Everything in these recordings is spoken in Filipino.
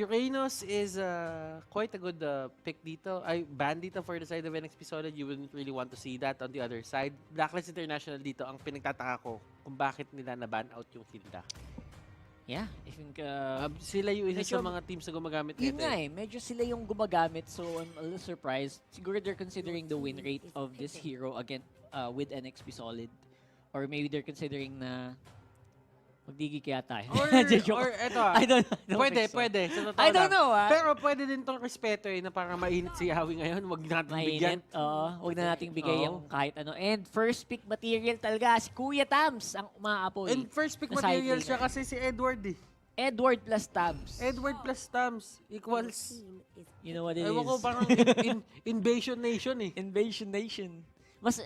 Reynos is quite a good pick dito. Ay, ban dito for the side of NXP Solid. You wouldn't really want to see that on the other side. Blacklist International dito, ang pinagtataka ko kung bakit nila na-ban out yung Hilda. Yeah, I think... sila yung isa sa medyo- mga teams na gumagamit Yun nito. nga medyo sila yung gumagamit, so I'm a little surprised. Siguro they're considering the win rate of this hero again with NXP Solid. Or maybe they're considering na magdigi kaya tayo. Or eto I don't think pwede, so. pwede. Sa totoo I don't lang. know Pero pwede din tong respeto na parang mainit si Yawi ngayon. Wag natin bigyan. Mainit, huwag na nating bigay yung kahit ano. And first pick material talaga, si Kuya Tams ang umaapoy. And first pick na material side siya laner. kasi si Edward eh. Edward plus Tams. Edward plus Tams equals... You know what it Ewan is? ko, parang Invasion Nation eh. Invasion Nation.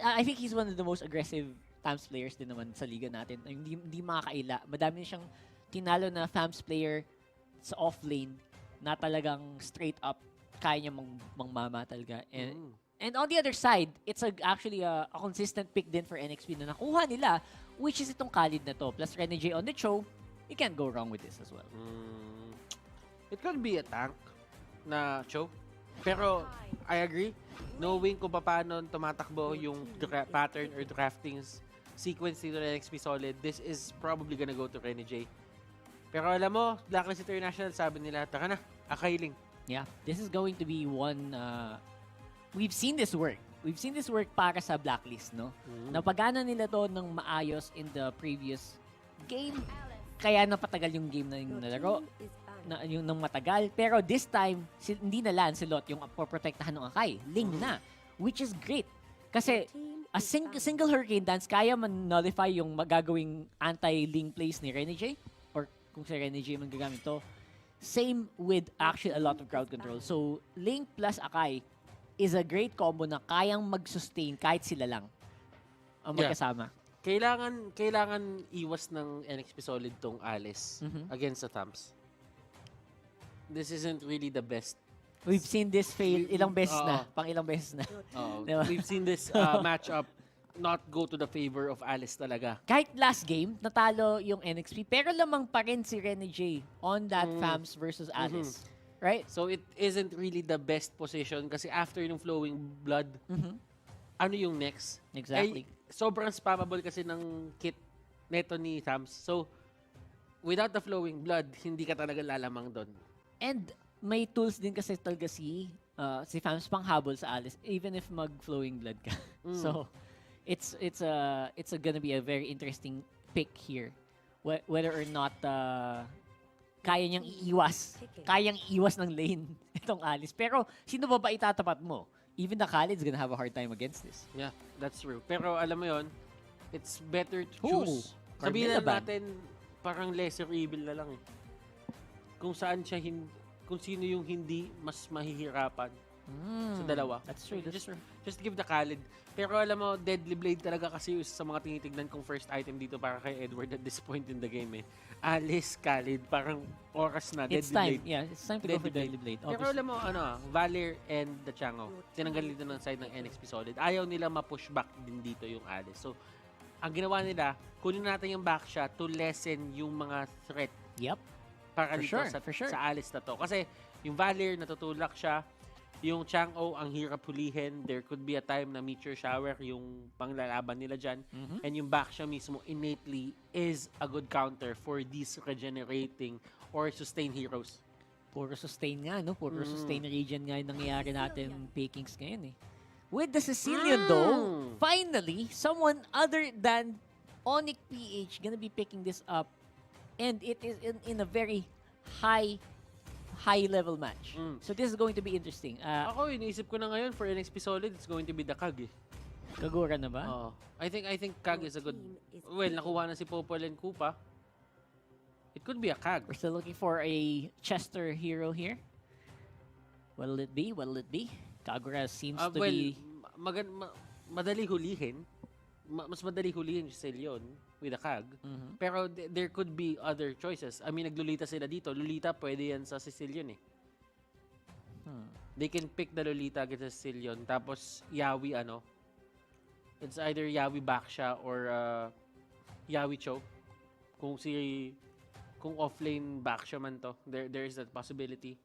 I think he's one of the most aggressive FAMS players din naman sa liga natin. Hindi makakaila. Madami siyang tinalo na FAMS player sa off lane na talagang straight up kaya niya mangmama talaga. And on the other side, it's actually a consistent pick din for NXP na nakuha nila, which is itong Khalid na to. Plus Renegade on the show, you can't go wrong with this as well. It could be a tank na show. Pero, I agree. Knowing kung paano tumatakbo yung pattern or drafting sequence dito ng NXP Solid, this is probably gonna go to Renegade. Pero alam mo, Blacklist International, sabi nila, taka na, Akailing. Yeah, this is going to be one... we've seen this work. We've seen this work para sa Blacklist, no? Napagana nila to ng maayos in the previous game. Kaya napatagal yung game na yung nalaro. Yung nang matagal. Pero this time, hindi na Lancelot yung poprotektahan ng Akai. Ling na. Which is great. Kasi a single Hurricane Dance kaya man-nullify yung magagawing anti-Ling plays ni Renegade. Or kung si Renegade man gagamit to. Same with actually a lot of crowd control. So, Ling plus Akai is a great combo na kayang mag-sustain kahit sila lang ang magkasama. Kailangan iwas ng NXP Solid tong Alice against the Tams. This isn't really the best. We've seen this fail ilang beses na. Pang ilang beses na. Diba? We've seen this matchup not go to the favor of Alice talaga. Kahit last game, natalo yung NXP, pero lamang pa rin si Renegade on that FAMS versus Alice. Right? So it isn't really the best position kasi after yung Flowing Blood, ano yung next? Exactly. Sobrang spammable kasi ng kit neto ni Tams. So, without the Flowing Blood, hindi ka talaga lalamang doon. And may tools din kasi talaga si FAMS pang habol sa Alice, even if mag-Flowing Blood ka. So, it's gonna be a very interesting pick here. Whether or not kaya niyang iiwas ng lane itong Alice. Pero, sino ba itatapat mo? Even the Khalid's gonna have a hard time against this. Yeah, that's true. Pero alam mo yon, it's better to choose. Ooh, Sabihin na Carmilla natin, parang lesser evil na lang eh. Kung saan siya, kung sino yung hindi mas mahihirapan sa dalawa. That's true, that's true. Just give the Khalid. Pero alam mo, Deadly Blade talaga kasi yung sa mga tinitignan kong first item dito para kay Edward at this point in the game eh. Alice, Khalid, parang oras na, It's Deadly time. Blade. Yeah, it's time to go for Deadly Blade. Pero Obviously. alam mo, Valir and the Chango, tinanggal dito ng side ng NXP Solid. Ayaw nila ma-push back din dito yung Alice. So, ang ginawa nila, kunin natin yung backshot to lessen yung mga threat Yep. para For dito sure. sa Alice na to. Kasi yung Valir, natutulak siya. Yung Chango, ang hirap hulihin. There could be a time na Meteor Shower, yung panglalaban nila dyan. And yung backshot mismo, innately, is a good counter for these regenerating or sustain heroes. Puro sustain nga, no? Puro sustain region nga yung nangyayari natin pickings ngayon eh. With the Sicilian though, finally, someone other than Onyx PH gonna be picking this up. And it is in a very high level match. So this is going to be interesting. Ako, iniisip ko na ngayon for NXP Solid, it's going to be the Kag eh. Kagura na ba? I think Kag is a good... Well, nakuha na si Popol and Koopa. It could be a Kag. We're still looking for a Chester hero here. What'll it be? What'll it be? Kagura seems to be... Madali hulihin. Mas madali hulihin si Celion with a Kag. Pero there could be other choices. I mean, naglulita sila dito. Lolita, pwede yan sa Sicilian eh. They can pick the Lolita against the Sicilian. Tapos, Yawi it's either Yawi Baksha or Yawi Choke. Kung kung offlane back siya man to. There is that possibility.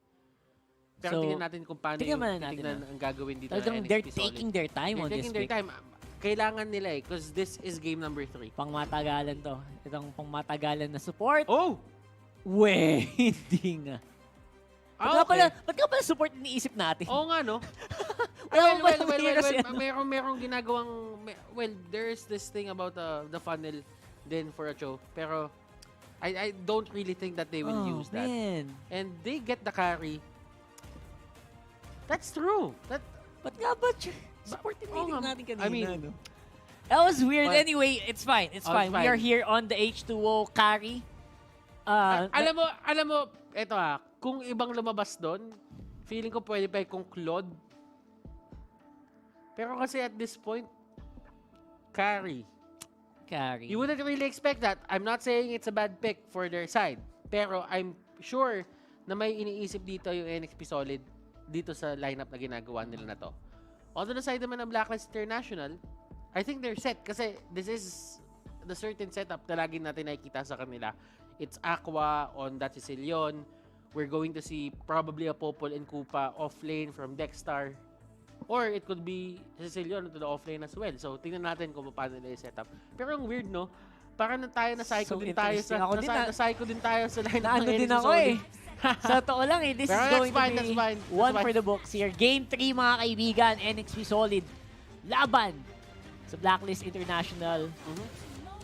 Pero So, tingnan natin kung paano tingnan yung muna natin, titignan ang gagawin dito Talagang ng NXP they're Solid. taking their time They're on this taking their pick. time. Kailangan nila because this is game number 3. Pangmatagalan to. Itong pangmatagalan na support. Oh! Hindi nga. Ba't nga pala support iniisip natin? Oo nga, no? Wala pa palang heroes yan, no? Merong ginagawang, there's this thing about the funnel din for a Cho. Pero, I don't really think that they will use that. Man. And they get the carry. That's true. Ba't nga ba support iniisip natin kanina? I mean, no? That was weird. But- Anyway, it's fine. It's fine. We fine. are here on the H2O carry. alam mo, eto kung ibang lumabas doon, feeling ko pwede pa kung Claude. Pero kasi at this point, carry. Carry. You wouldn't really expect that. I'm not saying it's a bad pick for their side. Pero I'm sure na may iniisip dito yung NXP Solid dito sa lineup na ginagawa nila na to. On the side naman ng Blacklist International, I think they're set kasi this is the certain setup na lagi natin nakikita sa kanila. It's Aqua on that Sicilion. We're going to see probably a Popol and Koopa off-lane from Dexstar. Or it could be Sicilion to the off-lane as well. So, tingnan natin kung paano nila yung setup. Pero ang weird, no? Parang na-psycho So din tayo sa interesting. Ako din na-psycho din tayo sa lineup Naano ng din NXP ako Solid. Sa totoo lang this Pero is that's going fine, to that's be fine. one That's for fine. the books here. Game 3 mga kaibigan, NXP Solid. Laban sa Blacklist International.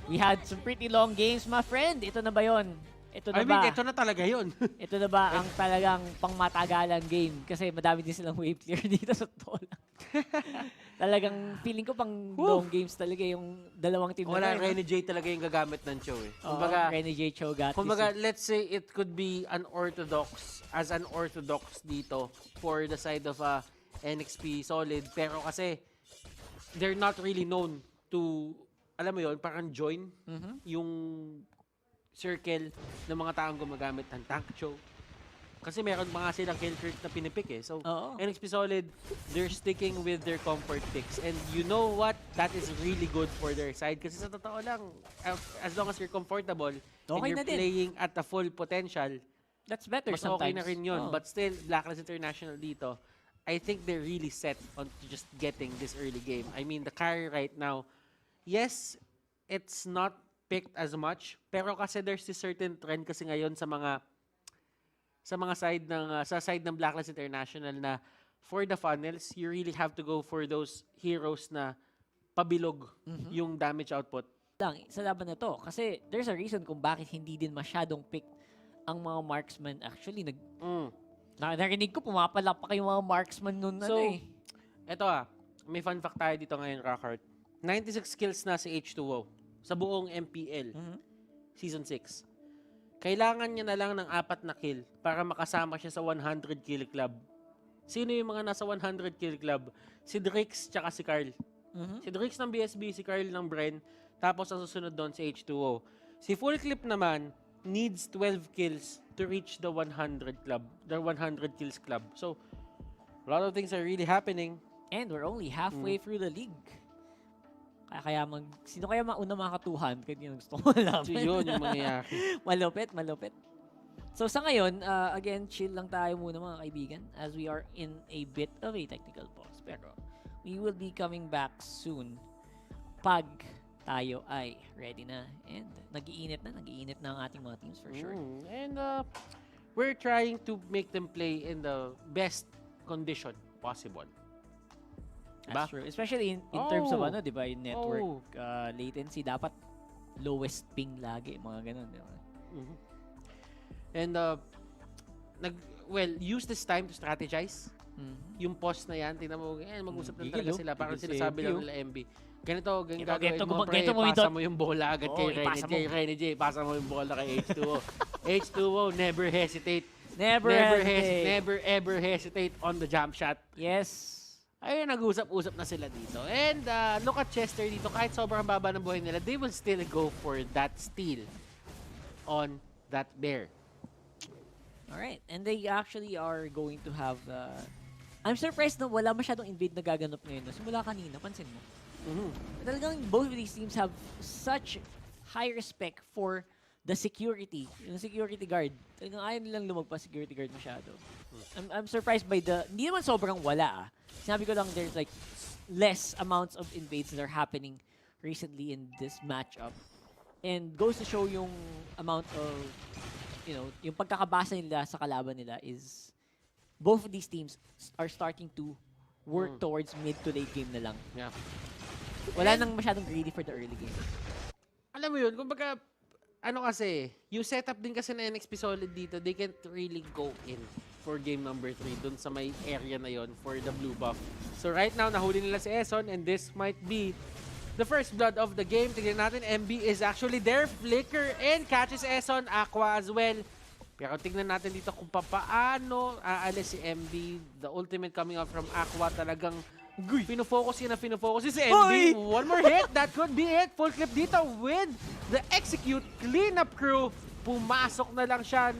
We had some pretty long games, my friend. Ito na ba yun? Ito na ba? Ito na talaga yun. Ito na ba ang talagang pangmatagalan game? Kasi madami din silang wave clear dito sa totoo lang. Talagang feeling ko pang long games talaga yung dalawang team na Wala, yun. Rene J talaga yung gagamit ng show eh. Kumbaga, Rene J. Cho got Kumbaga, this. let's say it could be an orthodox dito for the side of NXP Solid. Pero kasi, they're not really known to, alam mo yun, parang join yung circle ng mga taong gumagamit ng tank show. Kasi meron mga silang kill crit na pinipik eh. So, Oo. NXP Solid, they're sticking with their comfort picks. And you know what? That is really good for their side. Kasi sa totoo lang, as long as you're comfortable and Okay you're na din. playing at the full potential, That's better mas sometimes. okay na rin yun. Oo. But still, Blacklist International dito, I think they're really set on just getting this early game. I mean, the carry right now, yes, it's not picked as much, pero kasi there's this certain trend kasi ngayon sa mga side ng side ng Blacklist International na for the funnels, you really have to go for those heroes na pabilog yung damage output. Lang, sa laban na to. Kasi there's a reason kung bakit hindi din masyadong pick ang mga marksman. Actually, narinig ko pumapalapak yung mga marksman nun. So, ano eh. eto may fun fact tayo dito ngayon, Rockheart. 96 kills na si H2O sa buong MPL Season 6. Kailangan niya na lang ng 4 na kill para makasama siya sa 100 kill club. Sino yung mga nasa 100 kill club? Si Drix tsaka si Carl. Si Drix ng BSB, si Carl ng Bren, tapos ang susunod doon si H2O. Si Full Clip naman needs 12 kills to reach the 100 club, the 100 kills club. So, a lot of things are really happening. And we're only halfway through the league. Sino kaya mauna makatuhan? Kaya gusto ko malaman. So, yun yung mangyayari. malupit. So sa ngayon, again, chill lang tayo muna mga kaibigan as we are in a bit of a technical pause. Pero we will be coming back soon pag tayo ay ready na. And nag-iinit na ang ating mga teams for sure. And we're trying to make them play in the best condition possible. That's true. Especially in terms of di ba, yung network latency, dapat lowest ping lagi, mga ganun, di ba? And use this time to strategize. Yung pause na yan, tingnan mo, mag-usap lang talaga sila. Parang sinasabi lang nila MB. Ganito gagawin mo, pre, pasa mo yung bola agad kay Rene J. Pasa mo yung bola kay H2O. H2O, never hesitate. Never ever hesitate on the jump shot. Yes. Ayun, nag-usap-usap na sila dito. And look at Chester dito. Kahit sobrang baba ng buhay nila, they will still go for that steal on that bear. Alright. And they actually are going to have... I'm surprised na wala masyadong invade na gaganap ngayon. Simula kanina, pansin mo. Talagang both of these teams have such high respect for the security, yung security guard, talagang ayaw nilang lumagpas security guard masyado. I'm surprised by hindi naman sobrang wala Sinabi ko lang there's like less amounts of invades that are happening recently in this matchup. And goes to show yung amount of, yung pagkakabasa nila sa kalaban nila is both of these teams are starting to work towards mid to late game na lang. Yeah. Wala nang masyadong greedy for the early game. Alam mo yun, kumbaga, kasi, yung setup din kasi na NXP Solid dito, they can't really go in for game number 3 dun sa may area na yon for the blue buff. So right now, nahuli nila si Eson and this might be the first blood of the game. Tignan natin, MB is actually there. Flicker and catches Eson. Aqua as well. Pero tignan natin dito kung paano aalis si MB. The ultimate coming out from Aqua talagang pinofocus si MB. Oy! One more hit. That could be it. Full clip dito with the execute cleanup crew. Pumasok na lang siya.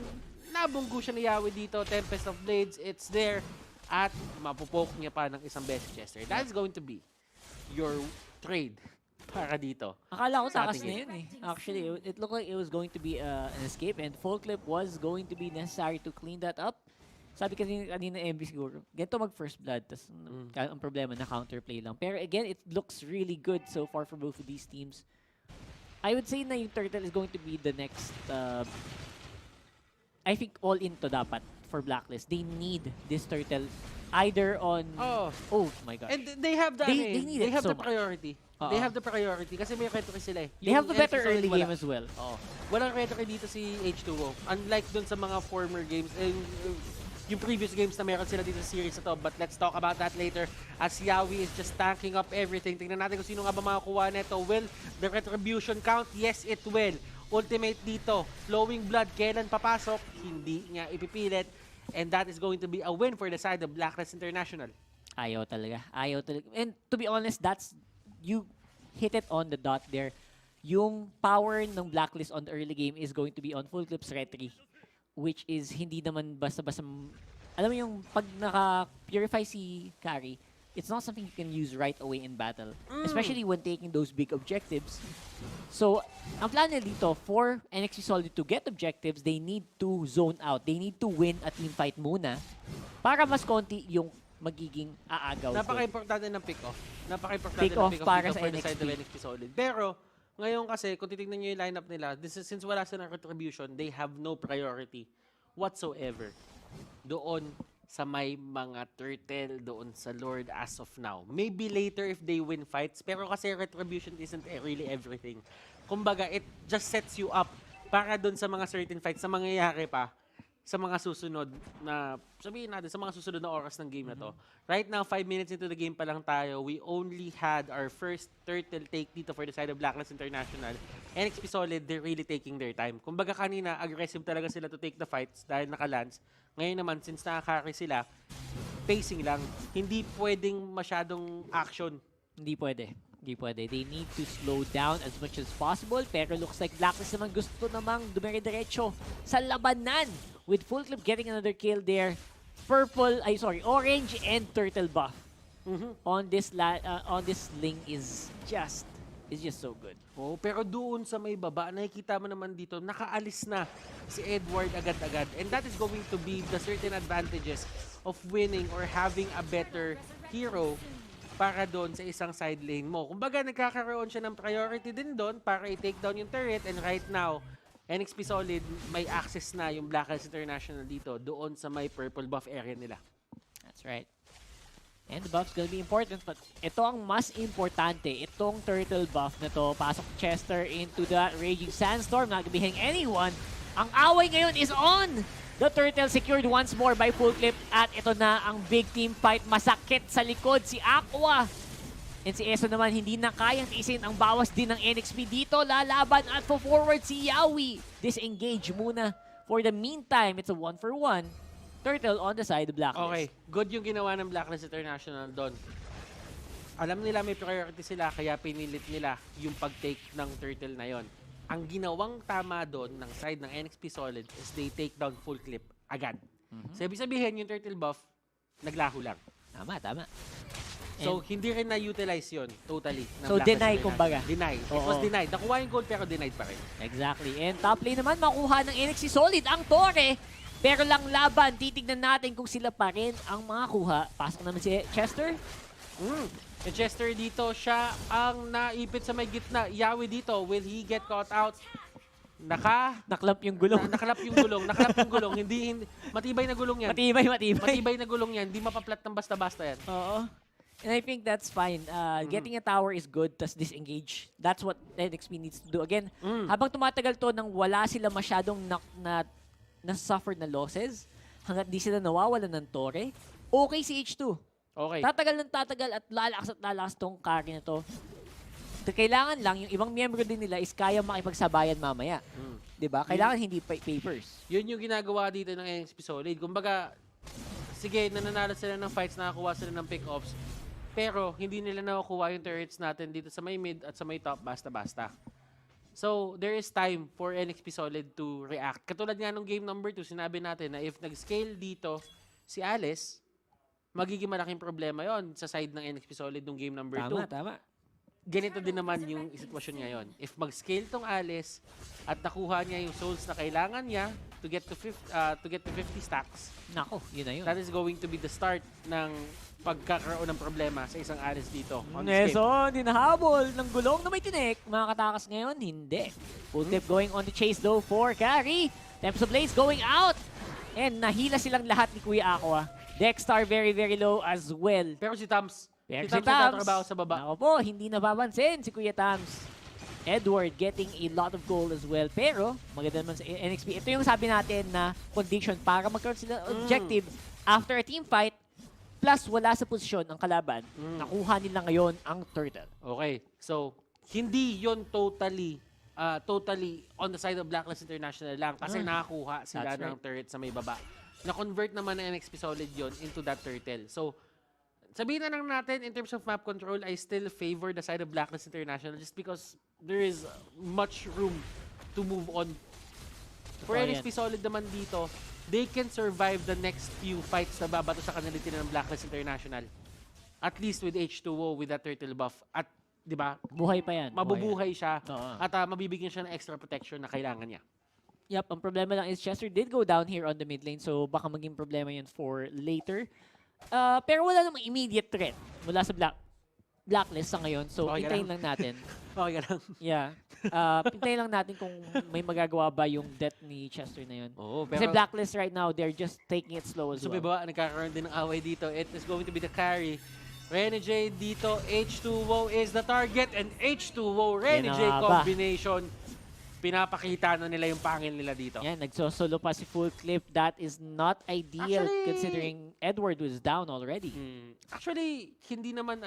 Nabunggo siya ni Yawi dito. Tempest of Blades. It's there. At mapupoke niya pa ng isang beses Chester. That's going to be your trade para dito. Akala ko Sa takas ating na yun Actually, it looked like it was going to be an escape and full clip was going to be necessary to clean that up. Sabi kanina MB siguro, ganito mag first blood, tas ang problema na counterplay lang. Pero again, it looks really good so far for both of these teams. I would say na yung Turtle is going to be the next, I think all into dapat for Blacklist. They need this Turtle either on... Oh my God. And they have the, they have the so priority. They have the priority kasi may retro sila They have the better early game as well. Walang retro dito si H2O. Unlike dun sa mga former games, yung previous games na meron sila dito sa series na to. But let's talk about that later as Yawi is just tanking up everything. Tingnan natin kung sino nga ba makakuha neto. Will the retribution count? Yes, it will. Ultimate dito. Flowing blood. Kailan papasok? Hindi niya ipipilit. And that is going to be a win for the side of BLACKLIST International. Ayaw talaga. And to be honest, you hit it on the dot there. Yung power ng Blacklist on the early game is going to be on full clips retry, which is hindi naman basta-basta. Alam mo yung pag naka-purify si Carry, it's not something you can use right away in battle. Especially when taking those big objectives. So, ang plan nila dito, for NXP Solid to get objectives, they need to zone out. They need to win a team fight muna para mas konti yung magiging aagaw. Napaka-importante ng pick-off. Pick-off para dito sa for the NXP. side of NXP Solid. Pero, ngayon kasi, kung titignan nyo yung lineup nila, since wala silang retribution, they have no priority whatsoever doon sa may mga turtle, doon sa Lord as of now. Maybe later if they win fights, pero kasi retribution isn't really everything. Kumbaga, it just sets you up para doon sa mga certain fights na mangyayari pa sa mga susunod na, sabihin natin, sa mga susunod na oras ng game na to. Right now, 5 minutes into the game pa lang tayo. We only had our first turtle take dito for the side of BLACKLIST International. NXP Solid, they're really taking their time. Kumbaga kanina, aggressive talaga sila to take the fights dahil naka-lance. Ngayon naman, since nakakarry sila, pacing lang. Hindi pwedeng masyadong action. Hindi pwede. They need to slow down as much as possible. Pero looks like BLACKLIST naman gusto namang dumire-diretso sa labanan. With full clip getting another kill there. Orange and turtle buff on this link is just so good. Oh, pero doon sa may baba, nakikita mo naman dito, nakaalis na si Edward agad-agad. And that is going to be the certain advantages of winning or having a better hero para doon sa isang side lane mo. Kumbaga, nagkakaroon siya ng priority din doon para i-take down yung turret. And right now, NXP Solid, may access na yung BLACKLIST International dito doon sa may purple buff area nila. That's right. And the buff's gonna be important, but ito ang mas importante. Itong turtle buff na to, pasok Chester into the Raging Sandstorm, not gonna be hitting anyone. Ang away ngayon is on! The turtle secured once more by full clip, at ito na ang big team fight. Masakit sa likod si Aqua. And si Eso naman hindi na kayang tiisin ang bawas din ng NXP dito. Lalaban at forward si Yawi. Disengage muna. For the meantime, it's a 1-for-1. Turtle on the side of BLACKLIST. Okay, good yung ginawa ng BLACKLIST International doon. Alam nila may priority sila, kaya pinilit nila yung pag-take ng turtle na yon. Ang ginawang tama doon ng side ng NXP Solid is they take down full clip agad. So, ibig sabihin yung turtle buff, naglaho lang. Tama. So, hindi rin na-utilize yun totally. ng So, Blacklist deny, International. kumbaga. Deny. It Oo. was denied. Nakuha yung gold pero denied pa rin. Exactly. And top lane naman, makuha ng NXP Solid ang Torre. Pero lang laban, titignan natin kung sila pa rin ang makakuha. Pasok naman si Chester. Si Chester dito, siya ang naipit sa may gitna. Yawi dito, will he get caught out? Naklap yung gulong. Nakalap yung gulong. Nakalap yung gulong. Hindi, matibay na gulong yan. Matibay. Matibay na gulong yan. Hindi mapaplat ng basta-basta yan. Oo. And I think that's fine. Getting a tower is good, tas disengage. That's what NXP needs to do. Again, habang tumatagal to nang wala sila masyadong na-suffer na losses, hanggat di sila nawawalan ng Torre, okay si H2. Okay. Tatagal at lalakas tong carry na to. Kailangan lang, yung ibang miyembro din nila is kaya makipagsabayan mamaya. Diba? Kailangan hindi papers. Yun yung ginagawa dito ng NXP Solid. Kumbaga, sige, nananalo sila ng fights, nakakuha sila ng pick-offs, pero hindi nila nakukuha yung turrets natin dito sa may mid at sa may top basta-basta. So, there is time for NXP Solid to react. Katulad nga nung game number 2, sinabi natin na if nag-scale dito si Alice, magiging malaking problema yon sa side ng NXP Solid nung game number 2. Tama. Ganito din naman yung sitwasyon ngayon. If mag-scale tong Alice at nakuha niya yung souls na kailangan niya to get to 50 stacks, Nako, yun na yun. that is going to be the start ng pagkakaroon ng problema sa isang Alice dito. On Neson, hinahabol ng gulong na may tinik. Makakatakas ngayon, hindi. Full clip going on the chase though for carry. Temps of Blaze going out. And nahila silang lahat ni Kuya Aqua. Dexter very low as well. Pero si Tams, Pero si Tams nagtatrabaho sa baba. Ako po, hindi napapansin si Kuya Tams. Edward getting a lot of gold as well. Pero, maganda naman sa NXP. Ito yung sabi natin na condition para magkaroon sila objective after a team fight. Plus, wala sa posisyon ang kalaban. Nakuha nila ngayon ang turtle. Okay. So, hindi yon totally on the side of BLACKLIST International lang kasi nakakuha sila That's ng turret sa may baba. Na-convert naman ng NXP Solid yon into that turtle. So, sabihin na lang natin, in terms of map control, I still favor the side of BLACKLIST International just because there is much room to move on. For NXP Solid naman dito, they can survive the next few fights na babato sa kanila ng BLACKLIST International. At least with H2O, with that turtle buff. At, di ba, Buhay pa yan. mabubuhay siya. Oo. At mabibigyan siya ng extra protection na kailangan niya. Yep, ang problema lang is Chester did go down here on the mid lane, so baka maging problema yun for later. Pero wala namang immediate threat mula sa Blacklist sa ngayon, so Okay hintayin lang natin. Okay ka lang. Yeah. Hintayin lang natin kung may magagawa ba yung death ni Chester na yun. Oo, Kasi Blacklist right now, they're just taking it slow as So, well. ba, nagkakaroon din ng away dito. It is going to be the carry. Renegade dito, H2O is the target, and H2O Renegade combination. Pinapakita na nila yung pangil nila dito. Yan, nagsosolo pa si Full Clip. That is not ideal considering Edward was down already. Actually, hindi naman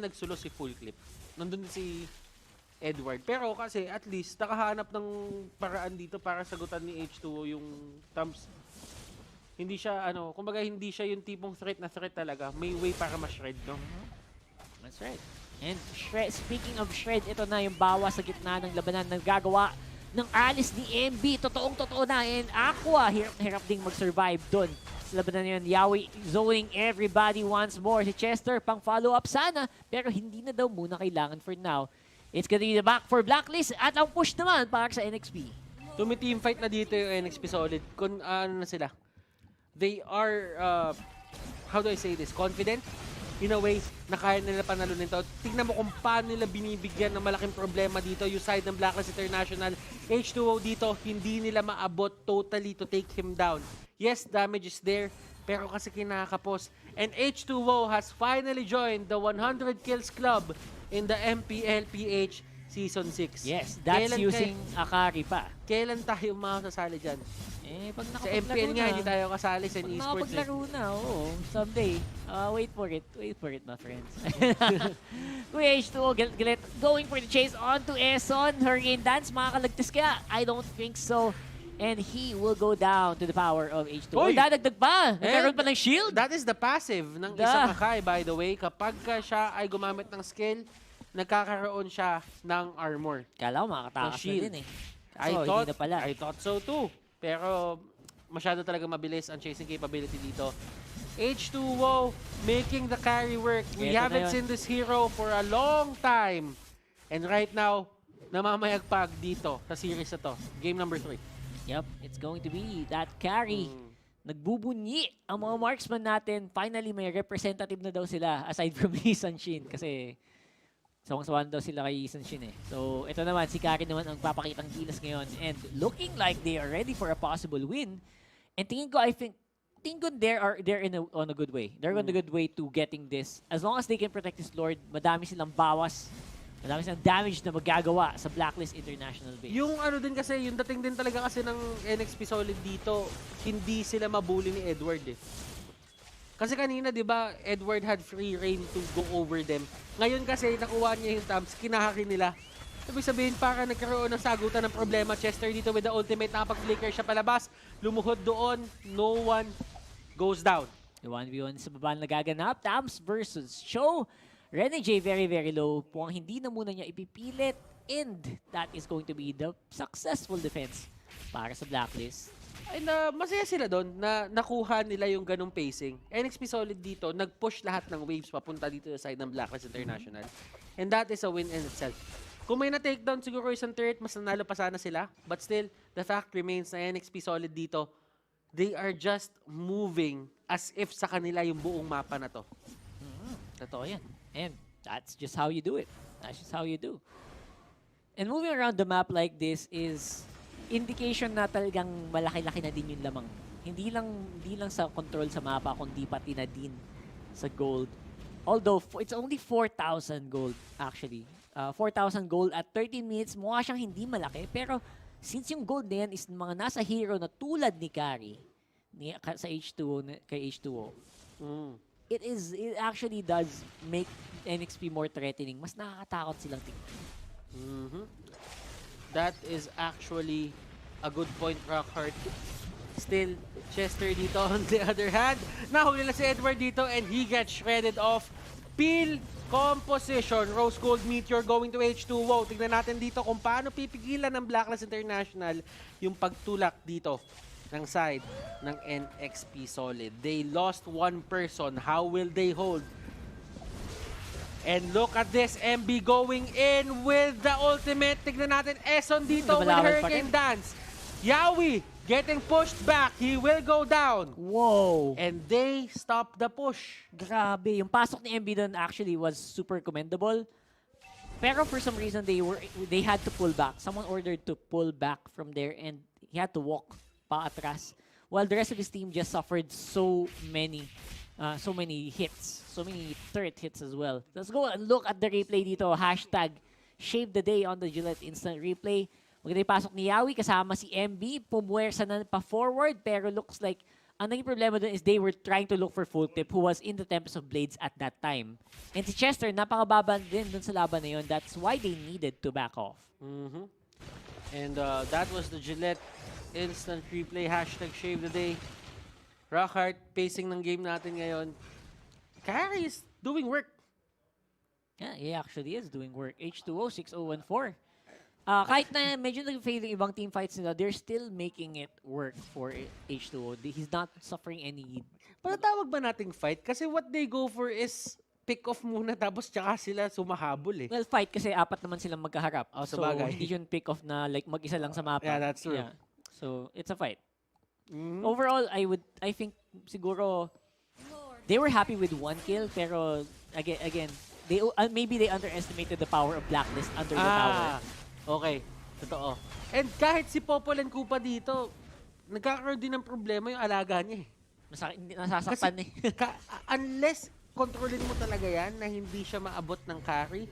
nagsulo si Full Clip. Nandun si Edward. Pero kasi at least nakahanap ng paraan dito para sagutan ni H2O yung Tams. Hindi siya kumbaga hindi siya yung tipong threat talaga. May way para ma-shred, no? That's right. And speaking of shred, ito na yung bawa sa gitna ng labanan na gagawa ng Alice ni MB. Totoong-totoo na. And Aqua, hirap ding mag-survive dun. Sa labanan na yun, Yawi zoning everybody once more. Si Chester, pang follow-up sana. Pero hindi na daw muna kailangan for now. It's gonna be the back for Blacklist. At ang push naman para sa NXP. Tumi-team fight na dito yung NXP Solid. Ano na sila? They are, how do I say this? Confident? In a way, na kaya nila panalunin to. Tignan mo kung paano nila binibigyan ng malaking problema dito. Yung side ng BLACKLIST International. H2O dito, hindi nila maabot totally to take him down. Yes, damage is there, pero kasi kinakapos. And H2O has finally joined the 100 kills club in the MPL PH Season 6. Yes, that's using Akari pa. Kailan tayo makasasali dyan? Pag Sa MPL nga, hindi tayo kasali sa esports. Nakapaglaro na, oo. Someday. Wait for it. Wait for it, my friends. Kuya H2O, galit. Going for the chase onto Eson. Hurricane Dance, makakalagtas kaya? I don't think so. And he will go down to the power of H2O. Oy! Dadagdag pa! Nagkaroon pa ng shield? That is the passive ng isang Akai, by the way. Kapag siya ay gumamit ng skill, nagkakaroon siya ng armor. Kala ko makakatakas na shield. din eh. I Hindi na pala. thought so too. Pero masyado talaga mabilis ang chasing capability dito. H2O making the carry work. We Eto na haven't yun. seen this hero for a long time. And right now, namamayagpag dito sa series na to. Game number 3. Yep, it's going to be that carry. Nagbubunyi ang mga marksman natin. Finally, may representative na daw sila aside from Lee Sanshin kasi sawang-sawan daw sila kay Lee Sanshin eh. So, ito naman, si Kari naman ang papakitang gilas ngayon and looking like they are ready for a possible win. And tingin ko, they're on a good way. They're on a good way to getting this. As long as they can protect this Lord, madami silang bawas. Madami silang damage na magagawa sa Blacklist International Base. Yung ano din kasi, yung dating din talaga kasi ng NXP Solid dito, hindi sila mabuli ni Edward eh. Kasi kanina, di ba, Edward had free reign to go over them. Ngayon kasi, nakuha niya yung tabs, kinahaki nila. Ibig sabihin, para nagkaroon ng sagutan ng problema, Chester dito with the ultimate, nakapag-flicker siya palabas, lumuhod doon, no one goes down. The 1v1 sa baba nagaganap. Tams versus Cho. Rene J very, very low. Mukhang hindi na muna niya ipipilit. And that is going to be the successful defense para sa Blacklist. And masaya sila doon na nakuha nila yung ganong pacing. NXP Solid dito, nag-push lahat ng waves papunta dito sa side ng Blacklist International. And that is a win in itself. Kung may na-takedown siguro isang turret, mas nanalo pa sana sila. But still, the fact remains na NXP Solid dito, they are just moving as if sa kanila yung buong mapa na to. Totoo yan. And that's just how you do it. That's just how you do. And moving around the map like this is indication na talagang malaki-laki na din yung lamang. Hindi lang sa control sa mapa, kundi pati na din sa gold. Although, it's only 4,000 gold actually. 4,000 gold at 13 minutes, mukha siyang hindi malaki. Pero since yung gold na yan is mga nasa hero na tulad ni Kari, sa H2O, kay H2O, it actually does make NXP more threatening. Mas nakakatakot silang tingnan. That is actually a good point, Rockhart. Still, Chester dito on the other hand. Nahuli na si Edward dito and he gets shredded off. Peel composition. Rose Gold Meteor going to H2O. Tignan natin dito kung paano pipigilan ng Blacklist International yung pagtulak dito ng side ng NXP Solid. They lost one person. How will they hold? And look at this, MB going in with the ultimate. Tignan natin, Eson dito with Hurricane Dance. Yawi getting pushed back. He will go down. Whoa! And they stop the push. Grabe. Yung pasok ni MB doon actually was super commendable. Pero for some reason, they had to pull back. Someone ordered to pull back from there and he had to walk pa atras. While the rest of his team just suffered so many hits. So many turret hits as well. Let's go and look at the replay dito. Hashtag Shave the Day on the Gillette Instant Replay. Maganda yung pasok ni Yawi kasama si MB. Pumuwersa na pa-forward pero looks like ang naging problema dun is they were trying to look for Full Clip who was in the Tempest of Blades at that time. And si Chester, napakababa din dun sa laban na yun. That's why they needed to back off. And that was the Gillette Instant Replay. Hashtag Shave the Day. Rockhart, pacing ng game natin ngayon. Kari is doing work. Yeah, he actually is doing work. H2O, 6014. Kahit na medyo nag-fail yung ibang team fights nila, they're still making it work for H2O. He's not suffering any... Patatawag ba nating fight? Kasi what they go for is pick off muna tapos tsaka sila sumahabol eh. Well, fight kasi apat naman silang magkaharap. Oh, so, hindi yun pick off na like mag-isa lang sa mapa. Yeah, that's true. Yeah. So, it's a fight. Overall, I think siguro they were happy with one kill, pero again, maybe they underestimated the power of Blacklist under the tower. Okay. Totoo. And kahit si Popol and Kupa dito, nagkakaroon din ng problema yung alaga niya eh. Nasasaktan eh. Unless kontrolin mo talaga yan na hindi siya maabot ng carry,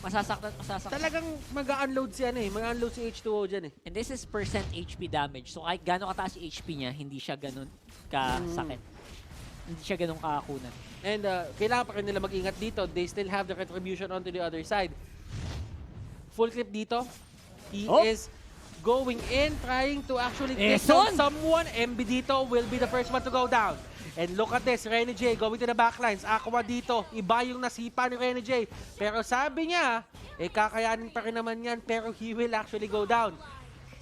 masasaktan. talagang mag-unload si mag-unload si H2O dyan eh. And this is percent HP damage. So kahit gano'ng kataas si HP niya, hindi siya ganun kasakit. Hindi siya ganun kakakunan. And kailangan pa rin nila mag-ingat dito. They still have the retribution onto the other side. Full clip dito. He is going in, trying to actually take down someone. MB dito will be the first one to go down. And look at this, Rene J going to the backlines. Aqua dito, iba yung nasipa ni Rene J. Pero sabi niya, kakayanin pa rin naman yan, pero he will actually go down.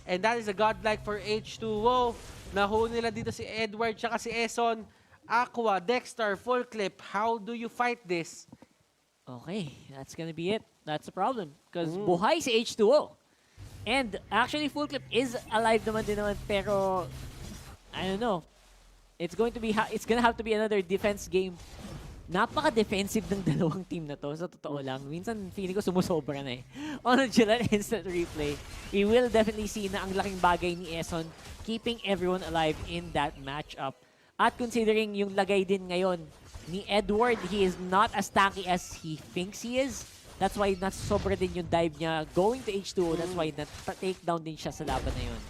And that is a godlike for H2O. Naho nila dito si Edward tsaka si Eson. Aqua, Dexter, full clip. How do you fight this? Okay, that's gonna be it. That's the problem. Because buhay si H2O. And actually, full clip is alive naman din naman, pero I don't know. It's gonna have to be another defense game. Napaka-defensive ng dalawang team na to, sa totoo lang. Minsan, feeling ko sumusobra na eh. On a Gillette instant replay, we will definitely see na ang laking bagay ni Eson keeping everyone alive in that matchup. At considering yung lagay din ngayon ni Edward, he is not as tanky as he thinks he is. That's why nasobra din yung dive niya going to H2O. That's why na-take down din siya sa laban na yun.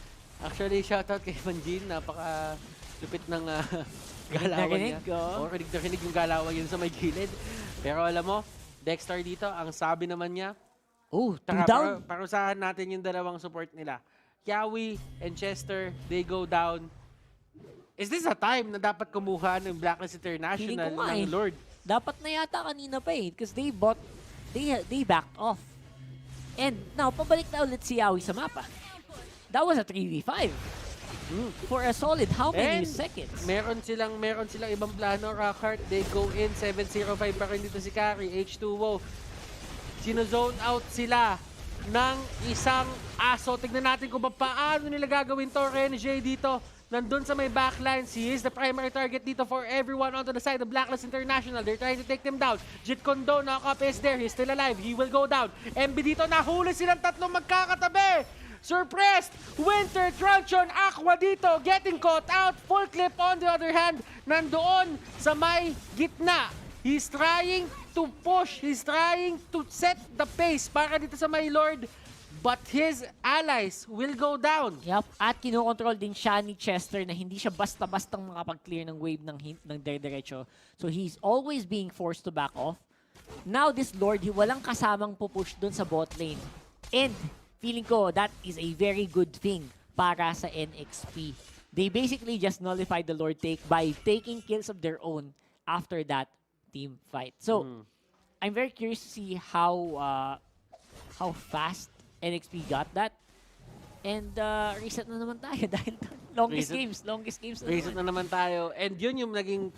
Actually, shoutout kay Manjin. Napaka-lupit ng galawan niya. Rinig na rinig yung galawan yun sa may gilid. Pero alam mo, Dexter dito, ang sabi naman niya, down. Parusahan natin yung dalawang support nila. Kiawi and Chester, they go down. Is this a time na dapat kumuha ng Blacklist International ng Lord? Dapat na yata kanina pa eh. Because they backed off. And now, pabalik na ulit si Yawi sa mapa. That was a 3v5. For a solid how many seconds? Meron silang ibang plano, Rockhart. They go in, 7-0-5 pa rin dito si Carry, H2O. Sino-zone out sila ng isang aso. Tignan natin kung paano nila gagawin to. Renjay dito, nandun sa may backlines. He is the primary target dito for everyone onto the side of Blacklist International. They're trying to take them down. Jit Kondo, knock-up is there. He's still alive. He will go down. MB dito, nahuli silang tatlong magkakatabi. Surprised! Winter, Truncheon, Aqua dito, getting caught out. Full clip on the other hand, nandoon sa may gitna. He's trying to push, he's trying to set the pace para dito sa may Lord. But his allies will go down. Yup, at kinokontrol din siya ni Chester na hindi siya basta-bastang makapag-clear ng wave ng dire-diretso. So he's always being forced to back off. Now this Lord, walang kasamang pupush dun sa bot lane. And feeling ko that is a very good thing para sa NXP. They basically just nullified the Lord take by taking kills of their own after that team fight. So, I'm very curious to see how fast NXP got that. And reset na naman tayo dahil longest games na reset na naman tayo. And yun yung naging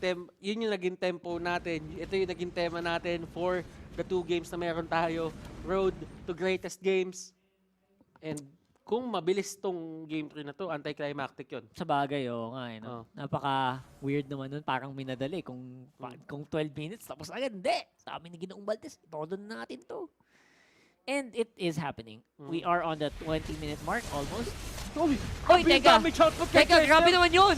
tempo natin. Ito yung naging tema natin for the 2 games na meron tayo. Road to greatest games. And kung mabilis tong game 3 na to, anticlimactic yun. Sa bagay, nga eh. No? Napaka-weird naman nun. Parang minadali. Kung 12 minutes, tapos agad. Hindi! Sabi ni Ginoong Valdez, itodo na natin to. And it is happening. We are on the 20-minute mark almost. Oy, teka! Grabe naman yun!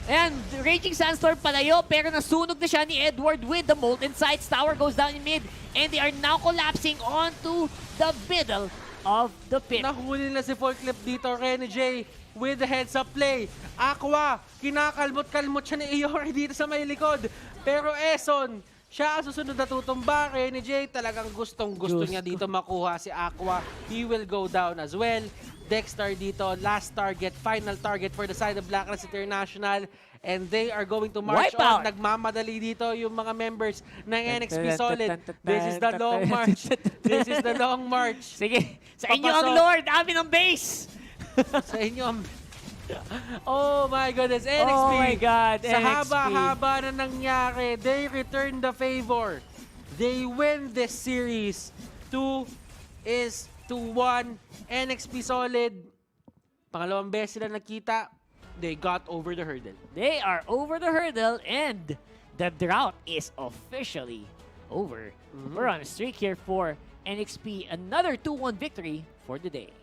And Raging Sandstorm palayo, pero nasunog na siya ni Edward with the Molten Sights. Tower goes down in mid. And they are now collapsing onto the middle of the pit. Nahuli na si full clip dito, Rene J with the heads up play. Aqua, kinakalmot-kalmot siya ni Iori dito sa may likod. Pero Eson, siya ang susunod na tutumba. Rene J talagang gustong-gusto niya dito makuha si Aqua. He will go down as well. Dexter dito, last target, final target for the side of Blacklist International. And they are going to march on. Nagmamadali dito yung mga members ng NXP Solid. This is the long march. This is the long march. Sige, sa inyo ang Lord, amin ang base. Sa inyo ang... Oh my goodness, NXP. Oh my God, sa NXP. haba-haba na nangyari, they return the favor. They win this series. 2-1. NXP Solid. Pangalawang beses sila nakita. They got over the hurdle. They are over the hurdle and the drought is officially over. We're on a streak here for NXP. Another 2-1 victory for the day.